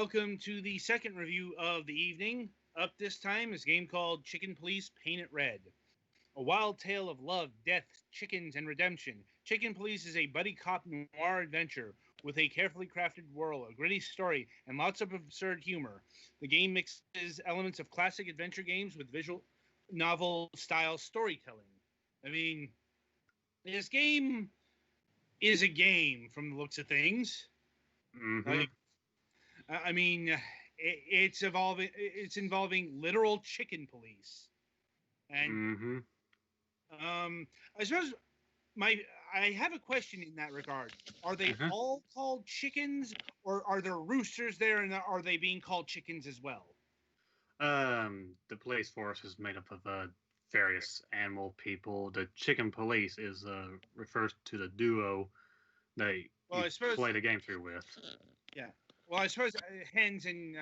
welcome to the second review of the evening. Up this time is a game called Chicken Police Paint It Red. A wild tale of love, death, chickens, and redemption. Chicken Police is a buddy cop noir adventure with a carefully crafted world, a gritty story, and lots of absurd humor. The game mixes elements of classic adventure games with visual novel style storytelling. I mean, this game is a game from the looks of things. Mm-hmm. Like, I mean, it's evolving. It's involving literal chicken police, and Mm-hmm. I suppose my I have a question in that regard. Are they Uh-huh. all called chickens, or are there roosters there, and are they being called chickens as well? The police force is made up of various animal people. The chicken police is refers to the duo that Well, you I suppose, play the game through with. yeah. Well, I suppose hens and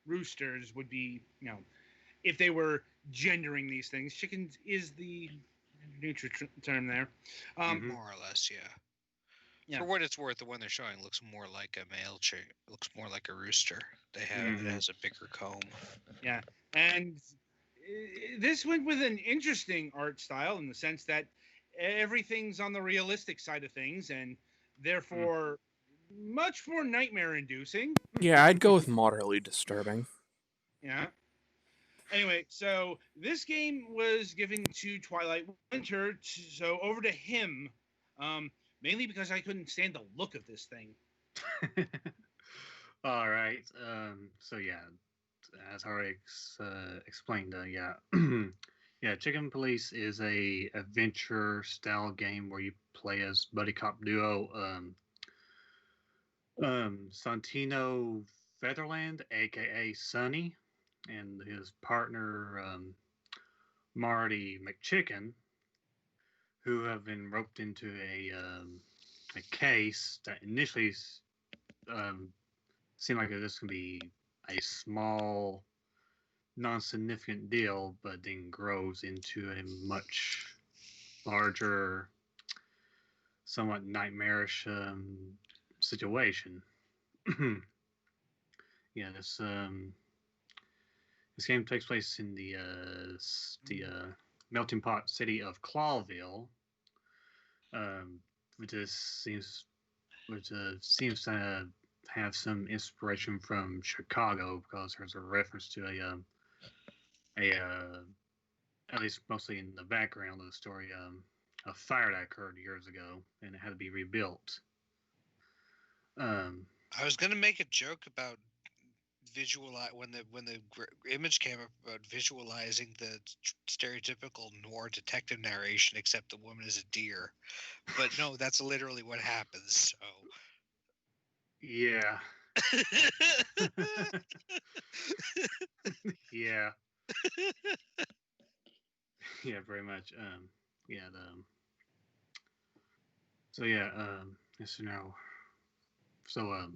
roosters would be, if they were gendering these things. Chickens is the neutral term there. Um, Mm-hmm. More or less, yeah. yeah. For what it's worth, the one they're showing looks more like a male chick. Looks more like a rooster. Mhm. It has a bigger comb. Yeah, and this went with an interesting art style in the sense that everything's on the realistic side of things, and therefore much more nightmare-inducing. Yeah, I'd go with moderately disturbing. Yeah. Anyway, so this game was given to Twilight Winter, so over to him, mainly because I couldn't stand the look of this thing. All right. So yeah, as already explained, yeah, yeah. Chicken Police is a adventure style game where you play as buddy cop duo Santino Featherland, aka Sonny, and his partner Marty McChicken, who have been roped into a case that initially um, seemed like this could be a small, non-significant deal, but then grows into a much larger, somewhat nightmarish situation. Yeah, this game takes place in the melting pot city of Clawville, um, which is, seems to have some inspiration from Chicago because there's a reference to a at least mostly in the background of the story, a fire that occurred years ago and it had to be rebuilt. Um, I was gonna make a joke about when the image came up about visualizing the stereotypical noir detective narration, except the woman is a deer. But no, that's literally what happens. yeah, So. yeah, yeah, very much. Yeah, so yeah, yes, so now, so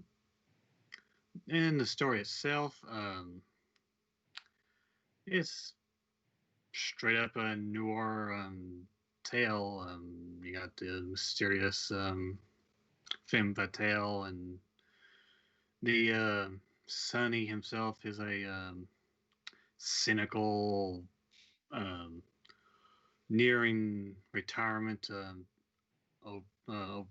in the story itself, it's straight up a noir tale. You got the mysterious femme fatale, and the Sonny himself is a cynical, um, nearing retirement, old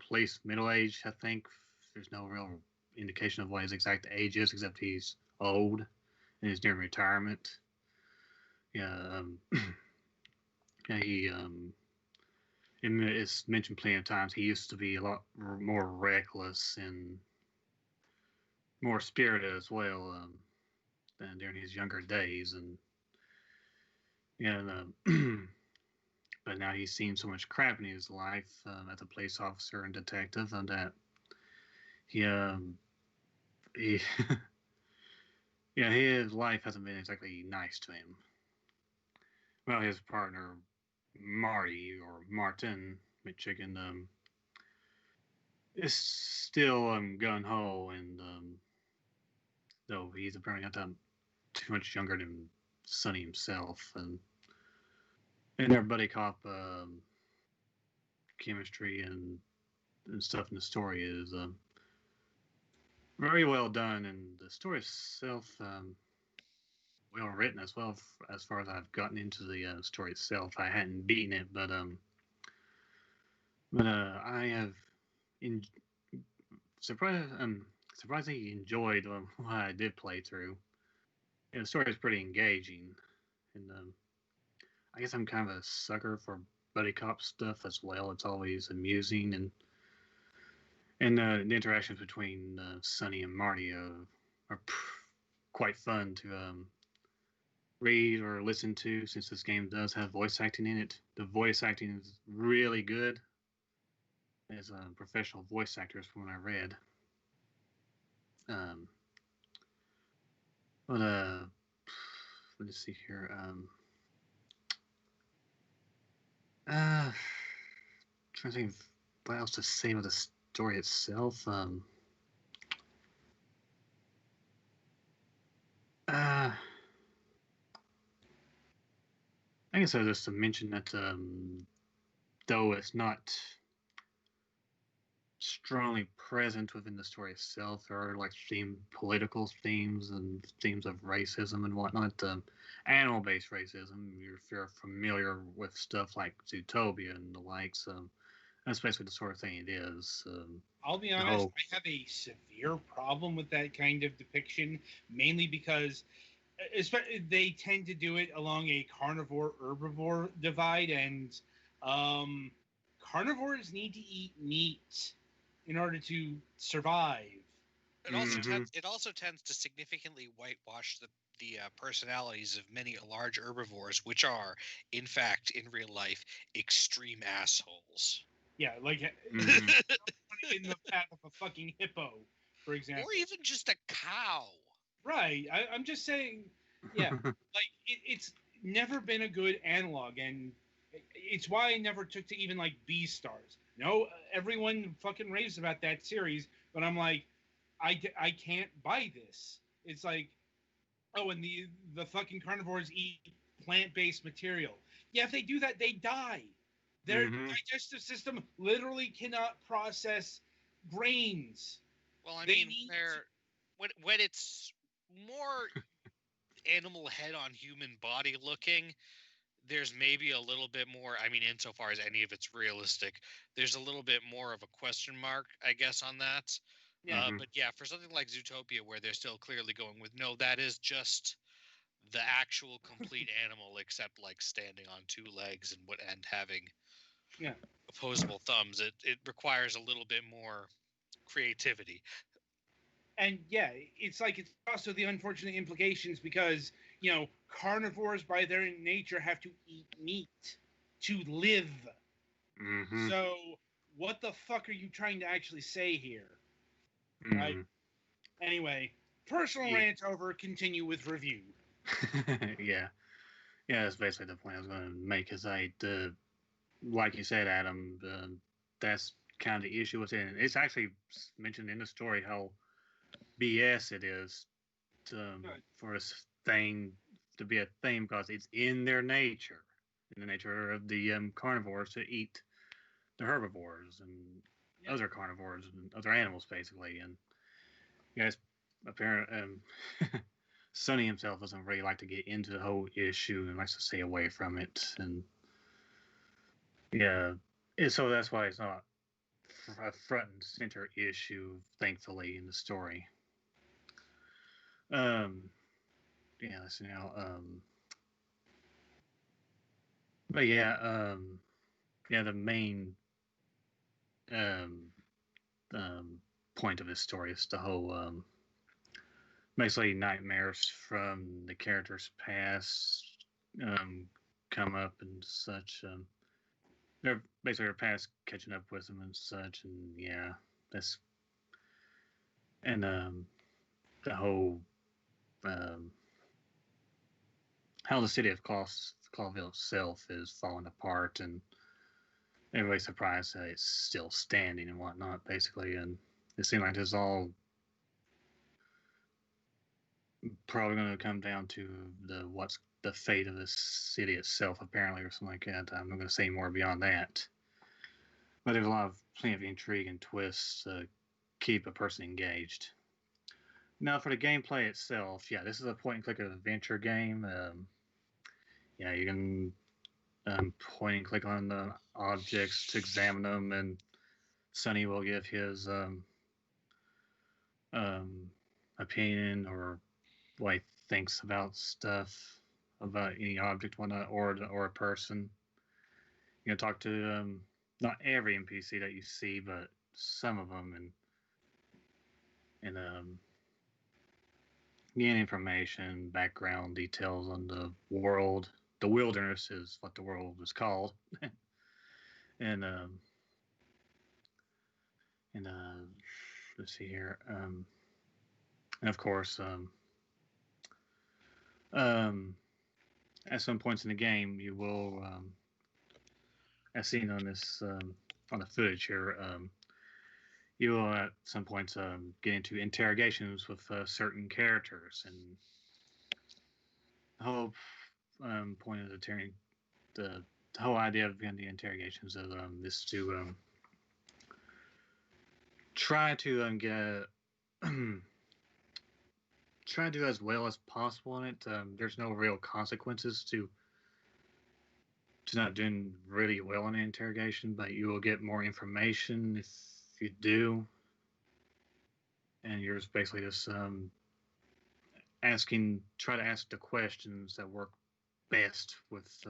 police, middle age. I think there's no real indication of what his exact age is, except he's old and he's nearing retirement. Yeah, yeah, it's mentioned plenty of times. He used to be a lot more reckless and more spirited as well than during his younger days, and yeah, but now he's seen so much crap in his life as a police officer and detective, and that he he yeah, his life hasn't been exactly nice to him. Well, his partner Marty or Martin McChicken is still gun ho, and though he's apparently not that too much younger than Sonny himself, and their buddy cop chemistry and stuff in the story is very well done, and the story itself, well written as well. As far as I've gotten into the story itself, I hadn't beaten it, but I have in surprisingly enjoyed what I did play through. And the story is pretty engaging, and I guess I'm kind of a sucker for buddy cop stuff as well. It's always amusing, and the interactions between Sonny and Marty are quite fun to read or listen to. Since this game does have voice acting in it, the voice acting is really good. As professional voice actors, from what I read. Um, but let's see here. Trying to think of what else to say about the story itself. I guess I just to mention that though it's not strongly present within the story itself, there are like political themes and themes of racism and whatnot. Animal-based racism. If you're familiar with stuff like Zootopia and the likes, that's basically the sort of thing it is. I'll be honest, I have a severe problem with that kind of depiction, mainly because they tend to do it along a carnivore-herbivore divide, and carnivores need to eat meat in order to survive. It also tends to significantly whitewash the personalities of many large herbivores, which are, in fact, in real life, extreme assholes. Yeah, like in the path of a fucking hippo, for example. Or even just a cow. Right. I'm just saying, yeah, like it's never been a good analog, and it's why I never took to even like Beastars. No, everyone fucking raves about that series, but I'm like, I can't buy this. It's like, oh, and the fucking carnivores eat plant-based material. Yeah, if they do that, they die. Their digestive system literally cannot process grains. Well, I mean, when it's more animal head on human body looking, there's maybe a little bit more. I mean, insofar as any of it's realistic, there's a little bit more of a question mark, I guess, on that. Yeah. But yeah, for something like Zootopia, where they're still clearly going with no, that is just the actual complete animal, except like standing on two legs and having opposable thumbs. It requires a little bit more creativity. And yeah, it's like it's also the unfortunate implications because, carnivores by their nature have to eat meat to live. So what the fuck are you trying to actually say here? Right? Anyway, personal rant over, continue with review. Yeah, that's basically the point I was going to make. Is like you said, Adam, that's kind of the issue with it. It's actually mentioned in the story how BS it is for a thing to be a thing because it's in their nature, in the nature of the carnivores to eat the herbivores and other carnivores and other animals, basically. And guys, apparently, Sonny himself doesn't really like to get into the whole issue and likes to stay away from it. And so that's why it's not a front and center issue, thankfully, in the story. Let's see now. But the main point of this story is the whole basically nightmares from the character's past come up and such. They're basically their past catching up with them and such, and that's and the whole how the city of Clawville itself is falling apart, and everybody's surprised that it's still standing and whatnot, basically. And it seems like it's all probably going to come down to what's the fate of the city itself, apparently, or something like that. I'm not going to say more beyond that. But there's plenty of intrigue and twists to keep a person engaged. Now, for the gameplay itself, yeah, this is a point-and-click adventure game. Yeah, you can point and click on the objects to examine them, and Sonny will give his um, opinion or what he thinks about stuff, about any object, whatnot, or a person. You can talk to not every NPC that you see, but some of them, and gain information, background details on the world. The wilderness is what the world is called, and and let's see here, and of course, at some points in the game, you will, as seen on this on the footage here, you will at some points get into interrogations with certain characters, and the whole point of the whole idea of behind the interrogations of is to try to get try to do as well as possible in it. There's no real consequences to not doing really well in an interrogation, but you will get more information if you do. And you're just basically just try to ask the questions that work best with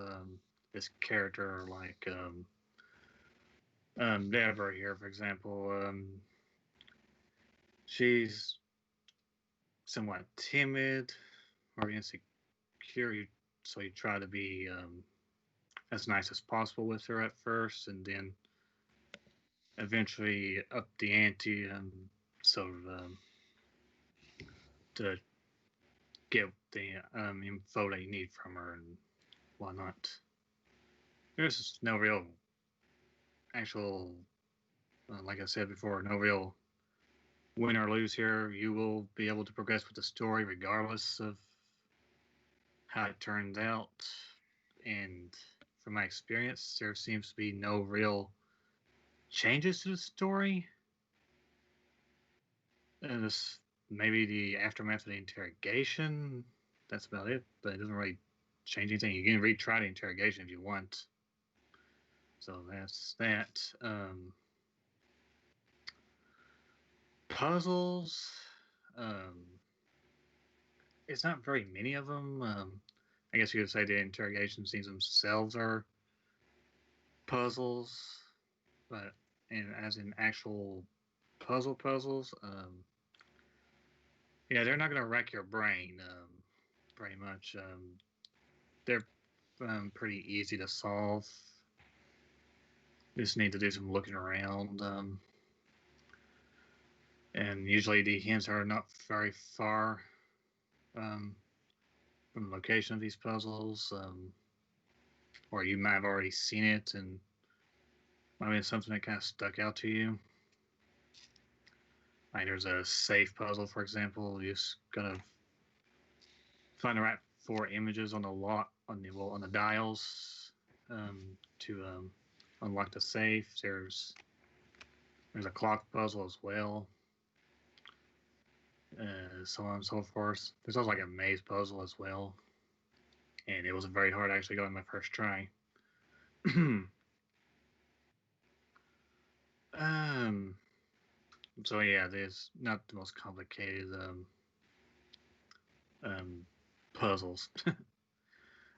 this character, like Deborah here, for example. She's somewhat timid or insecure, so you try to be as nice as possible with her at first, and then eventually up the ante, so to get the info that you need from her and whatnot. There's no real actual, like I said before, no real win or lose here. You will be able to progress with the story regardless of how it turns out. And from my experience, there seems to be no real changes to the story. And this maybe the aftermath of the interrogation. That's about it, but it doesn't really change anything. You can retry the interrogation if you want. So that's that. Puzzles. It's not very many of them. I guess you could say the interrogation scenes themselves are puzzles, but as in actual puzzles, yeah, they're not going to wreck your brain. Pretty much, they're pretty easy to solve. You just need to do some looking around, and usually the hints are not very far from the location of these puzzles, or you might have already seen it and might have been something that kind of stuck out to you. Like there's a safe puzzle, for example. You just gotta find the right 4 images on the on the dials to unlock the safe. There's a clock puzzle as well, so on and so forth. There's also like a maze puzzle as well, and it was very hard to actually go in my first try. So yeah, there's not the most complicated puzzles.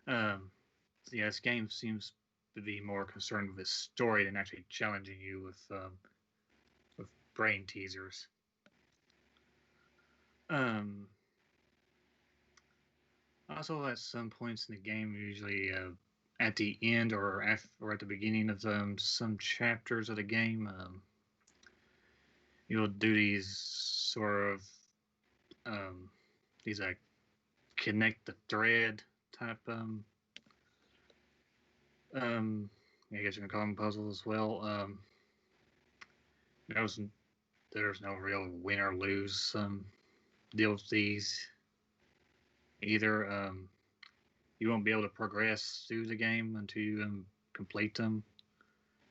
Yeah, this game seems to be more concerned with the story than actually challenging you with brain teasers. Also, at some points in the game, usually at the end or at the beginning of some chapters of the game, you'll do these sort of these connect the thread type I guess you can call them puzzles as well. There's no real win or lose deal with these either. You won't be able to progress through the game until you complete them,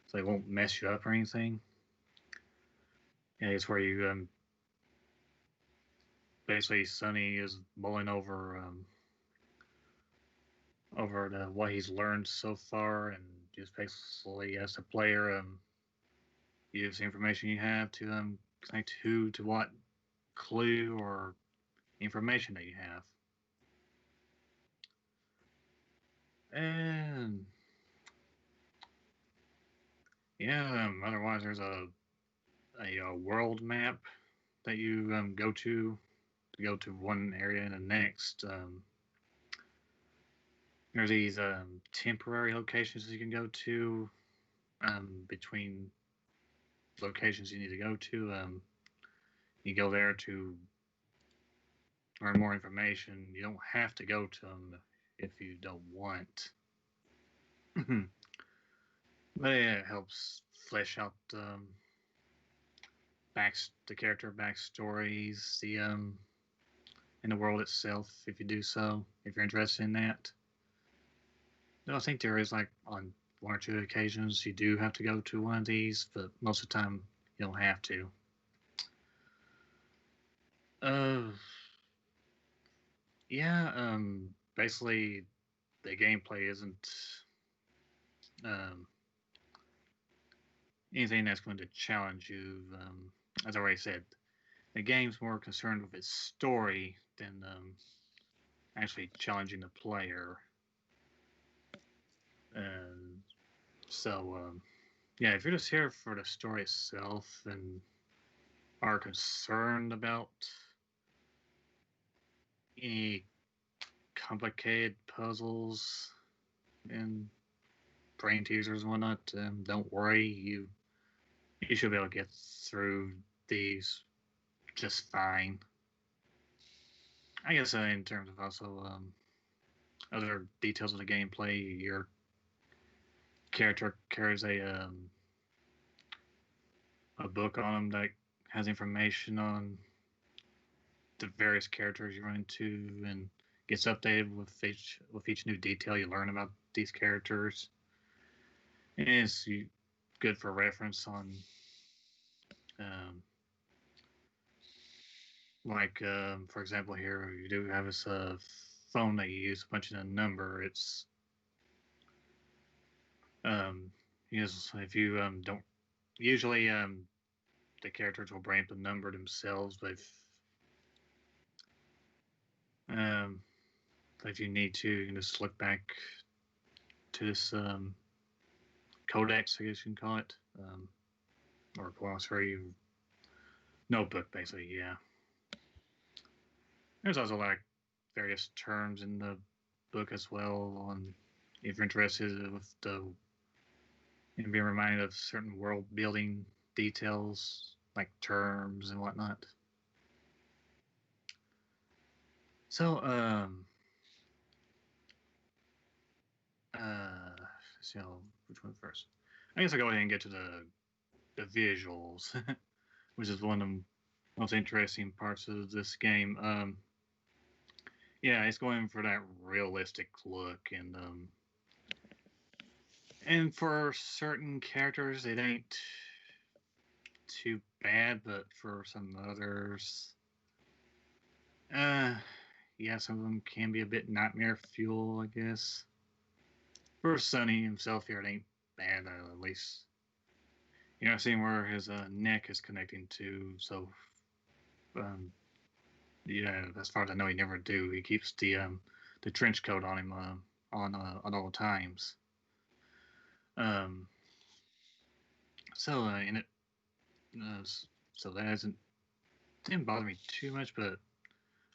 so they won't mess you up or anything. Yeah, it's where you basically Sonny is mulling over what he's learned so far, and just basically as a player, use the information you have to connect who to what clue or information that you have. And yeah, otherwise there's a world map that you go to one area and the next. There's these temporary locations you can go to between locations you need to go to. You go there to learn more information. You don't have to go to them if you don't want. But yeah, it helps flesh out the character backstories, in the world itself. If you do so, if you're interested in that. No, I think there is like on one or two occasions you do have to go to one of these, but most of the time you don't have to. Yeah, basically the gameplay isn't um, anything that's going to challenge you. As I already said, the game's more concerned with its story than actually challenging the player. And so, yeah, if you're just here for the story itself and are concerned about any complicated puzzles and brain teasers and whatnot, don't worry. You should be able to get through these just fine. I guess in terms of also other details of the gameplay, your character carries a book on him that has information on the various characters you run into and gets updated with each new detail you learn about these characters. And it's good for reference on for example here you do have this phone that you use punching a number. It's if you don't usually the characters will bring up the number themselves, but if you need to, you can just look back to this codex, I guess you can call it, or glossary notebook, basically. Yeah. There's also like various terms in the book as well. On if you're interested with and being reminded of certain world building details like terms and whatnot. So, so which one first? I guess I'll go ahead and get to the visuals, which is one of the most interesting parts of this game. Yeah, it's going for that realistic look, and for certain characters, it ain't too bad, but for some others, yeah, some of them can be a bit nightmare fuel, I guess. For Sonny himself here, it ain't bad, at least. You know, seeing where his neck is connecting to, so yeah, as far as I know, he never do. He keeps the trench coat on him on all times. So in it, so that didn't bother me too much, but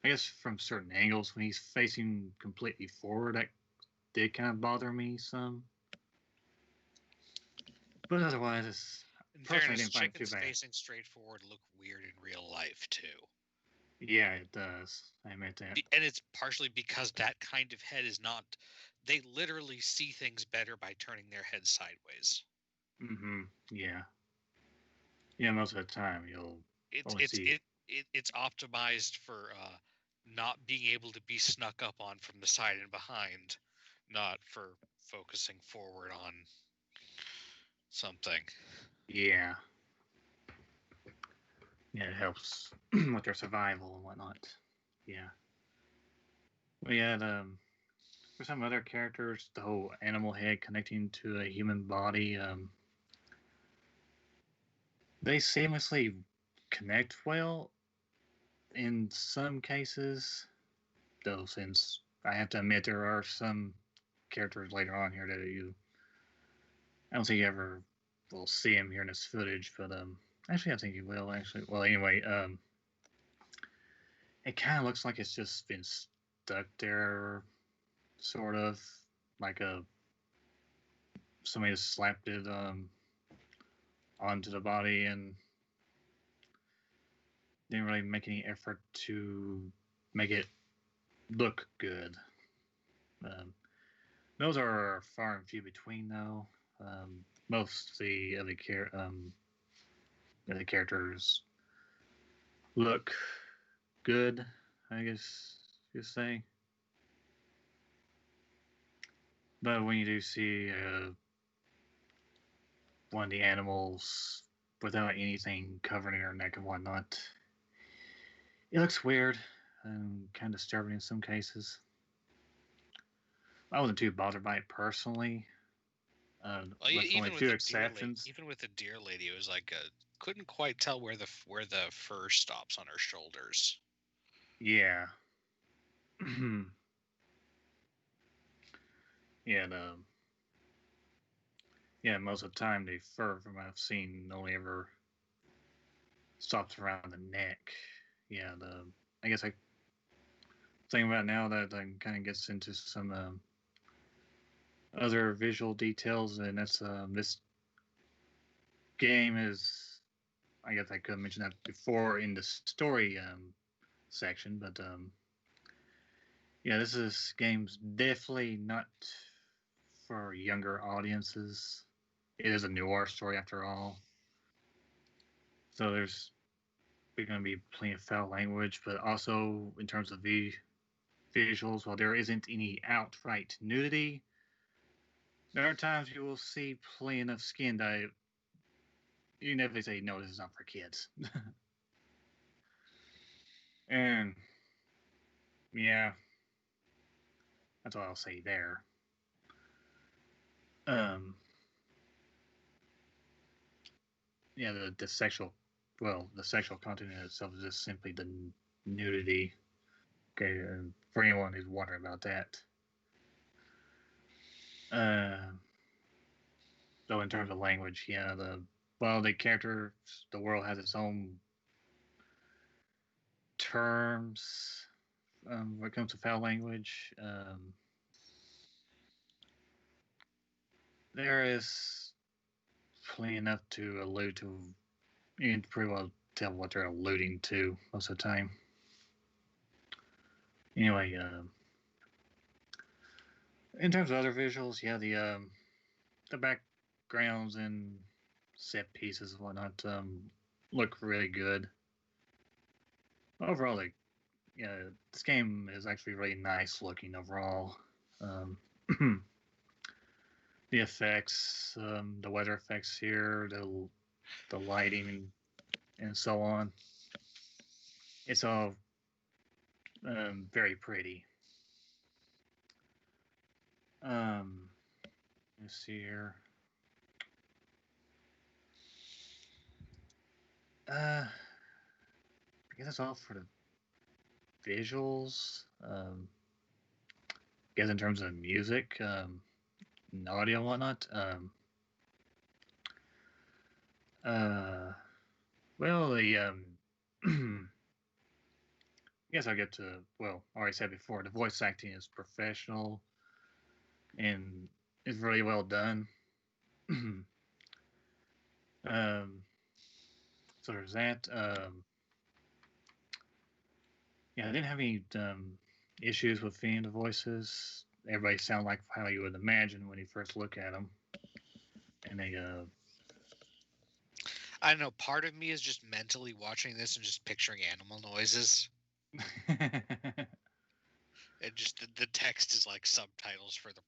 I guess from certain angles when he's facing completely forward, that did kind of bother me some. But otherwise, it's In personally fairness, didn't find it too chickens bad. facing straight forward look weird in real life too. Yeah, it does. I admit that. And it's partially because that kind of head is not. They literally see things better by turning their head sideways. Mm-hmm. Yeah. Yeah, most of the time you'll only see. It's optimized for not being able to be snuck up on from the side and behind, not for focusing forward on something. Yeah. Yeah, it helps with their survival and whatnot. Yeah. We had for some other characters, the whole animal head connecting to a human body. They seamlessly connect well in some cases, though. Since I have to admit, there are some characters later on here that I don't think you ever will see him here in this footage, but actually, I think you will. Actually, well, anyway, it kind of looks like it's just been stuck there, sort of like somebody just slapped it onto the body and didn't really make any effort to make it look good. Um, those are far and few between, though. Most of the other characters look good, I guess you say. But when you do see one of the animals without anything covering her neck and whatnot, it looks weird and kind of disturbing in some cases. I wasn't too bothered by it personally. Well, with only even with few the exceptions. even with the deer lady, it was like couldn't quite tell where the fur stops on her shoulders. Yeah. Yeah, most of the time the fur from I've seen only ever stops around the neck. Yeah, I guess I think about now that kind of gets into some other visual details, and that's this game is. I guess I could have mentioned that before in the story section, but yeah, this game's definitely not for younger audiences. It is a noir story after all, so there's going to be plenty of foul language, but also in terms of visuals, while there isn't any outright nudity, there are times you will see plenty enough skin that you never say, no, this is not for kids. And yeah, that's all I'll say there. Um, yeah, the sexual, the sexual content in itself is just simply the nudity. Okay, for anyone who's wondering about that. So in terms of language, yeah, the character, the world has its own terms when it comes to foul language. There is plenty enough to allude to. You can pretty well tell what they're alluding to most of the time. Anyway, in terms of other visuals, yeah, the backgrounds and set pieces and whatnot look really good. Overall, this game is actually really nice looking overall. The effects, the weather effects here, the lighting, and so on. It's all very pretty. Let's see here. I guess that's all for the visuals. I guess in terms of music, and audio and whatnot. Well, I guess I'll get to, well, I already said before, the voice acting is professional and is really well done. So there's that. Yeah, I didn't have any issues with any of the voices. Everybody sound like how you would imagine when you first look at them. And they, I don't know. Part of me is just mentally watching this and just picturing animal noises. And just the text is like subtitles for the.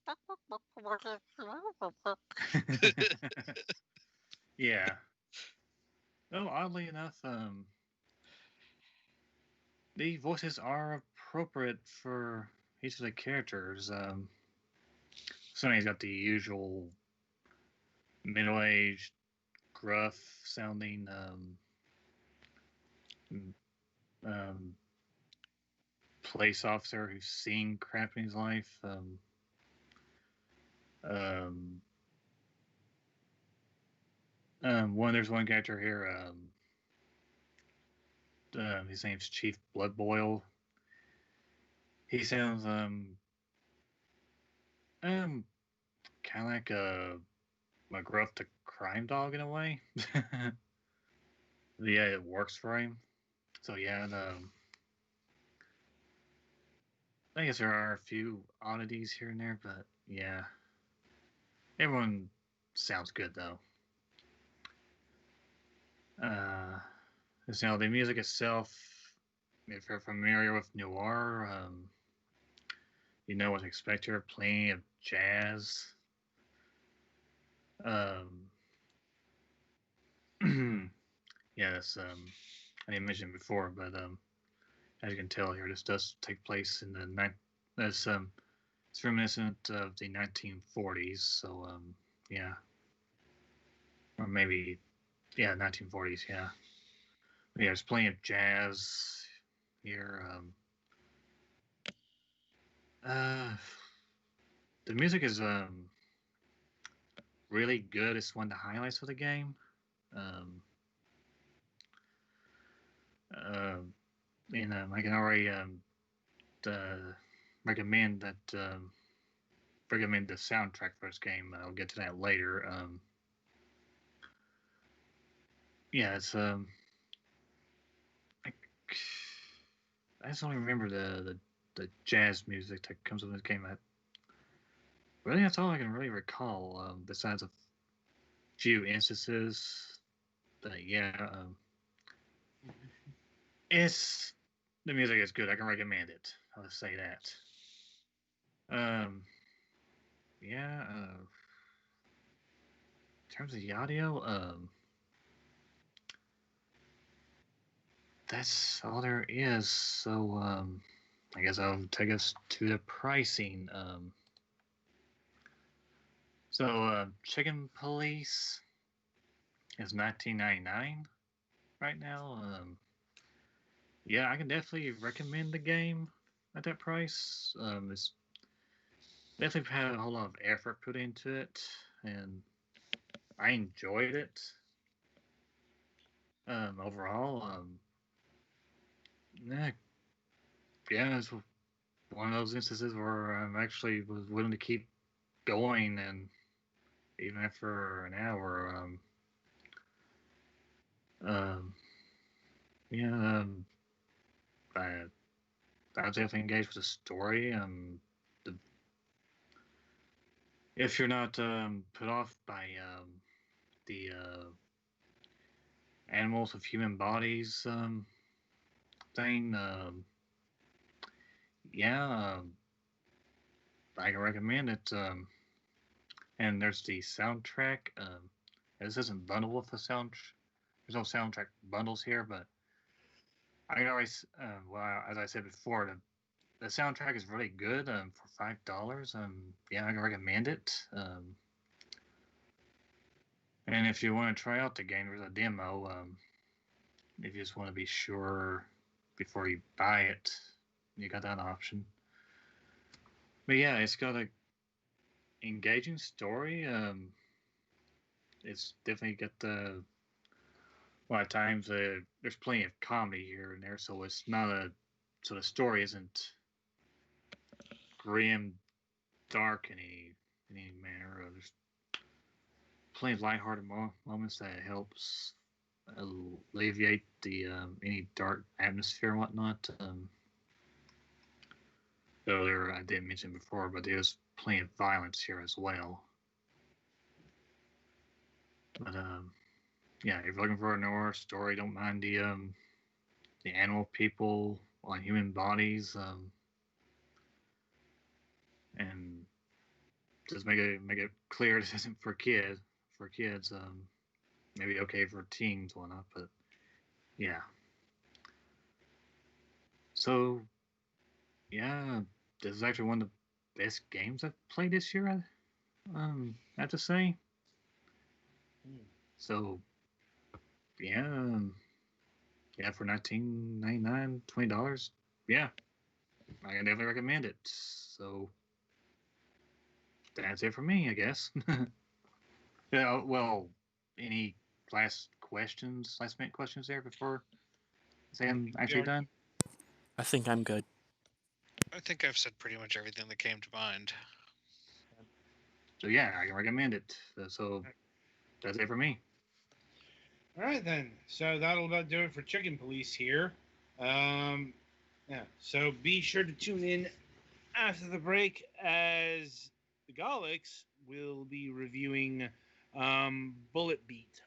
Yeah. Oh, oddly enough, the voices are appropriate for each of the characters. Sonny's got the usual middle-aged, gruff-sounding um, police officer who's seen crap in his life. There's one character here. His name's Chief Blood Boil. He sounds kind of like a McGruff the crime dog in a way. Yeah, it works for him. So yeah, I guess there are a few oddities here and there, but yeah, everyone sounds good though. The music itself, if you're familiar with noir, you know what to expect here. Plenty of jazz. Yes, I didn't mention it before, but as you can tell here, this does take place in the it's reminiscent of the 1940s. So yeah, or maybe 1940s. Yeah, there's plenty of jazz here. The music is really good. It's one of the highlights of the game. I can already recommend recommend the soundtrack for this game. I'll get to that later. It's I just only remember the jazz music that comes with this game. Really, that's all I can really recall. Besides a few instances, but it's the music is good. I can recommend it. I'll just say that. Yeah. In terms of the audio, that's all there is. So, I guess I'll take us to the pricing. Chicken Police is $19.99 right now. I can definitely recommend the game at that price. It's definitely had a whole lot of effort put into it, and I enjoyed it. Overall, it's one of those instances where I actually was willing to keep going, and even after an hour, I was definitely engaged with the story. If you're not put off by the animals with human bodies thing, I can recommend it. And there's the soundtrack. This isn't bundled with the sound. There's no soundtrack bundles here, but I can always, as I said before, the soundtrack is really good for $5. I can recommend it. And if you want to try out the game, there's a demo. If you just want to be sure before you buy it, you got that option. But yeah, it's got a engaging story. It's definitely got a lot of times there's plenty of comedy here and there, so it's not the story isn't grim, dark in any manner. There's plenty of lighthearted moments that helps alleviate the any dark atmosphere and whatnot. Earlier, I didn't mention before, but there's plenty of violence here as well. But if you're looking for a noir story, don't mind the animal people on human bodies, and just make it clear this isn't for kids. For kids, maybe okay for teens, whatnot, but yeah. So, yeah, this is actually one of the best games I've played this year. I have to say. So, yeah, yeah, for $19.99, $20, yeah, I can definitely recommend it. So that's it for me, I guess. Yeah, well, any last minute questions there before I say I'm actually done? I think I'm good. I think I've said pretty much everything that came to mind. So yeah, I can recommend it. So that's it for me. All right, then. So that'll about do it for Chicken Police here. Yeah. So be sure to tune in after the break as the Golics will be reviewing Bullet Beat.